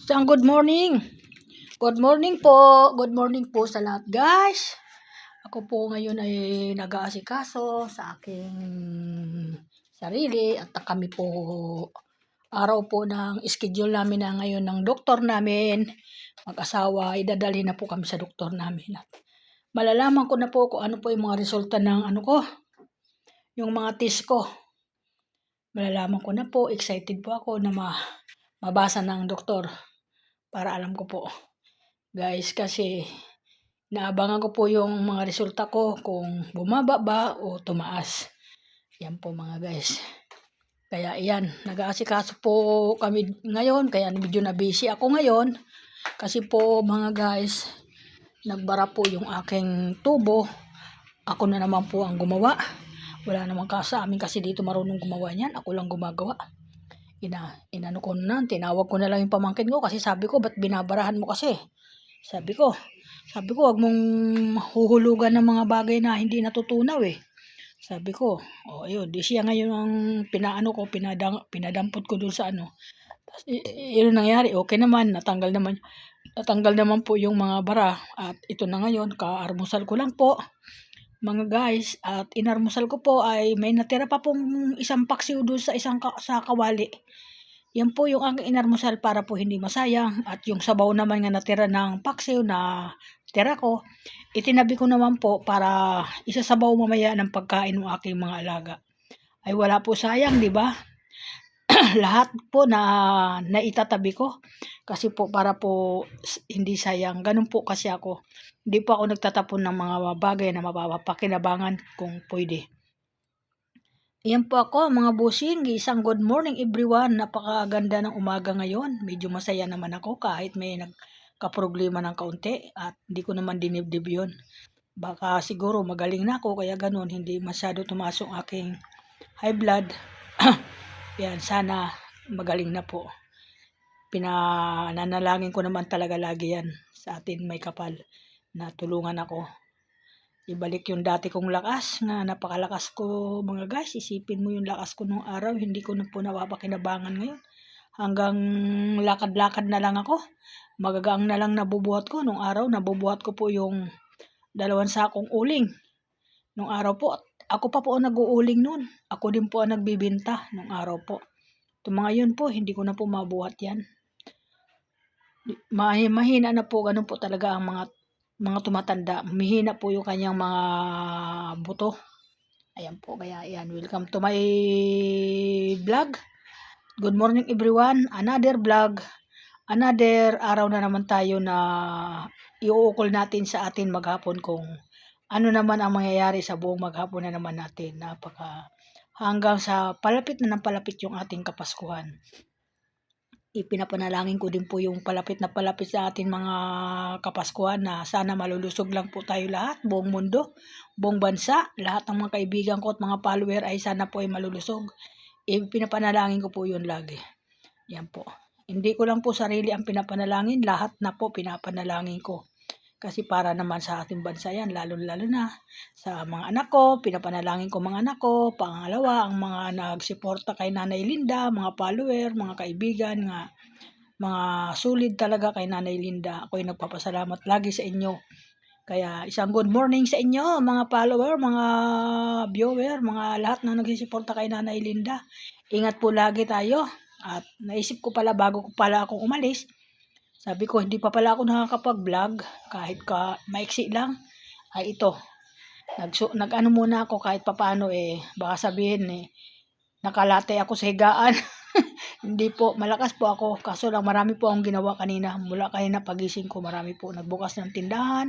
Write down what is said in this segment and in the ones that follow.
Isang good morning. Good morning po. Good morning po sa lahat, guys. Ako po ngayon ay nag-aasikaso sa aking sarili at kami po araw po ng schedule namin na ngayon ng doktor namin. Mag-asawa, idadali na po kami sa doktor namin. Malalaman ko na po kung ano po yung mga resulta ng yung mga test ko. Malalaman ko na po, excited po ako na mabasa ng doktor. Para alam ko po, guys, kasi naabangan ko po yung mga resulta ko kung bumaba ba o tumaas. Yan po mga guys. Kaya yan, nag-aasikaso po kami ngayon, kaya medyo na busy ako ngayon. Kasi po mga guys, nagbara po yung aking tubo. Ako na naman po ang gumawa. Wala namang sa amin kasi dito marunong gumawa niyan. Ako lang gumagawa. Inano ko na, tinawag ko na lang yung pamangkin ko kasi sabi ko, ba't binabarahan mo kasi? Sabi ko, wag mong huhulugan ng mga bagay na hindi natutunaw eh. Sabi ko, ayun, di siya ngayon ang pinadampot ko dun sa ano. Tapos, yun nangyari, okay naman, natanggal naman po yung mga bara. At ito na ngayon, kaarmusal ko lang po, mga guys, at inarmusal ko po ay may natira pa pong isang paksiw doon sa kawali. Yan po yung aking inarmusal para po hindi masayang. At yung sabaw naman nga natira ng paksiw na tira ko, itinabi ko naman po para isasabaw mamaya ng pagkain ng aking mga alaga. Ay wala po sayang, di ba? Lahat po na naitatabi ko kasi po para po hindi sayang. Ganun po kasi ako. Hindi po ako nagtatapon ng mga bagay na mapapakinabangan kung pwede. Yan po ako mga busing. Isang good morning everyone. Napakaganda ng umaga ngayon. Medyo masaya naman ako kahit may nagka-problema ng kaunti at hindi ko naman dinibdib yun. Baka siguro magaling na ako kaya ganun. Hindi masyado tumasok aking high blood. Yan, sana magaling na po. Pinananalangin ko naman talaga lagi yan sa atin may kapal na tulungan ako. Ibalik yung dati kong lakas, nga napakalakas ko mga guys. Isipin mo yung lakas ko nung araw, hindi ko na po napapakinabangan ngayon. Hanggang lakad-lakad na lang ako. Magagaang na lang nabubuhat ko. Nung araw, nabubuhat ko po yung 2 sakong uling. Nung araw po, ako pa po ang nag-uuling nun. Ako din po ang nagbibinta nung araw po. Ito mga yun po, hindi ko na po mabuhat yan. Mahina na po, ganun po talaga ang mga tumatanda. Mahina po yung kanyang mga buto. Ayan po, kaya ayan. Welcome to my vlog. Good morning everyone. Another vlog. Another araw na naman tayo na iuukol natin sa atin maghapon kung ano naman ang mangyayari sa buong maghapon na naman natin. Hanggang sa palapit na ng palapit yung ating Kapaskuhan. Ipinapanalangin ko din po yung palapit sa ating mga Kapaskuhan na sana malulusog lang po tayo lahat, buong mundo, buong bansa, lahat ng mga kaibigan ko at mga follower ay sana po ay malulusog. Ipinapanalangin ko po yun lagi. Yan po. Hindi ko lang po sarili ang pinapanalangin, lahat na po pinapanalangin ko. Kasi para naman sa ating bansa yan, lalo-lalo na sa mga anak ko, pinapanalangin ko mga anak ko. Pangalawa, ang mga nagsuporta kay Nanay Linda, mga follower, mga kaibigan, mga solid talaga kay Nanay Linda. Ako'y nagpapasalamat lagi sa inyo. Kaya isang good morning sa inyo, mga follower, mga viewer, mga lahat na nagsusuporta kay Nanay Linda. Ingat po lagi tayo. At naisip ko pala bago ko pala akong umalis, sabi ko, hindi pa pala ako nakakapag-vlog kahit maiksi lang. Ay ito, nag-ano muna ako kahit papaano baka sabihin nakalate ako sa higaan. Hindi po, malakas po ako. Kaso lang marami po akong ginawa kanina. Mula kanina pagising ko, marami po nagbukas ng tindahan.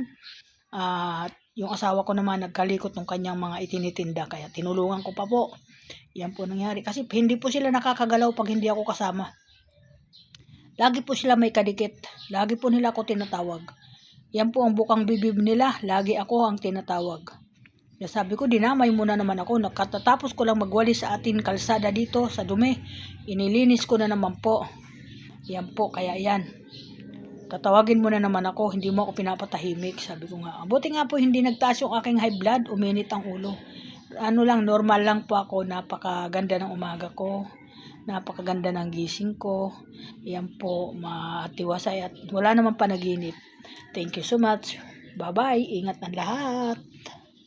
At yung asawa ko naman nagkalikot ng kanyang mga itinitinda. Kaya tinulungan ko pa po. Yan po nangyari. Kasi hindi po sila nakakagalaw pag hindi ako kasama. Lagi po sila may kadikit. Lagi po nila ako tinatawag. Yan po ang bukang bibig nila. Lagi ako ang tinatawag. Kaya sabi ko, dinamay muna naman ako. Nakatatapos ko lang magwalis sa ating kalsada dito sa dumi. Inilinis ko na naman po. Yan po, kaya yan. Tatawagin mo na naman ako. Hindi mo ako pinapatahimik. Sabi ko nga. Buti nga po hindi nagtaas yung aking high blood. Uminit ang ulo. Normal lang po ako. Napakaganda ng umaga ko. Napakaganda ng gising ko. Yan po, matiwasay at wala namang panaginip. Thank you so much. Bye-bye. Ingat ang lahat.